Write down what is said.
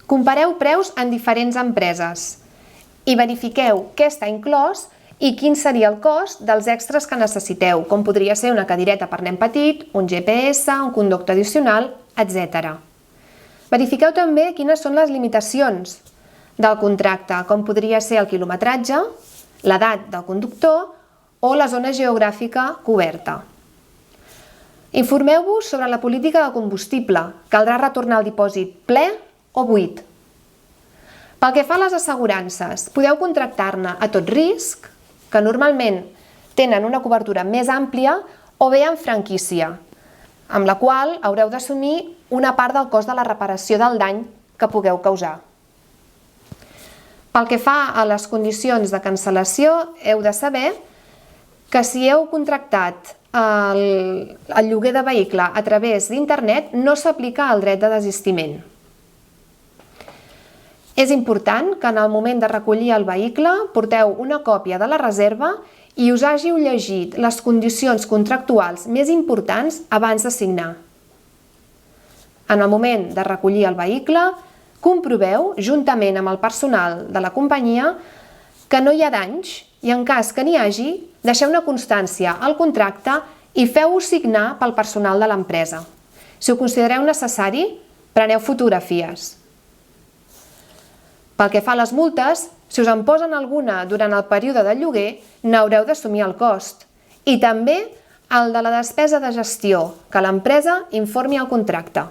Compareu preus en diferents empreses i verifiqueu què està inclòs i quin seria el cost dels extras que necessiteu, com podria ser una cadireta per nen petit, un GPS, un conducte addicional, etc. Verifiqueu també quines són les limitacions del contracte, com podria ser el quilometratge, l'edat del conductor o la zona geogràfica coberta. Informeu-vos sobre la política de combustible. Caldrà retornar el dipòsit ple o buit. Pel que fa a les assegurances, podeu contractar-ne a tot risc, que normalment tenen una cobertura més àmplia, o bé en franquícia, amb la qual haureu d'assumir una part del cost de la reparació del dany que pugueu causar. Pel que fa a les condicions de cancel·lació, heu de saber que si heu contractat el lloguer de vehicle a través d'internet, no s'aplica el dret de desistiment. És important que en el moment de recollir el vehicle porteu una còpia de la reserva i us hàgiu llegit les condicions contractuals més importants abans de signar. En el moment de recollir el vehicle, comproveu, juntament amb el personal de la companyia, que no hi ha danys i en cas que n'hi hagi, deixeu una constància al contracte i feu-ho signar pel personal de l'empresa. Si ho considereu necessari, preneu fotografies. Pel que fa a les multes, si us en posen alguna durant el període de lloguer, n'haureu d'assumir el cost. I també el de la despesa de gestió, que l'empresa informi al contracte.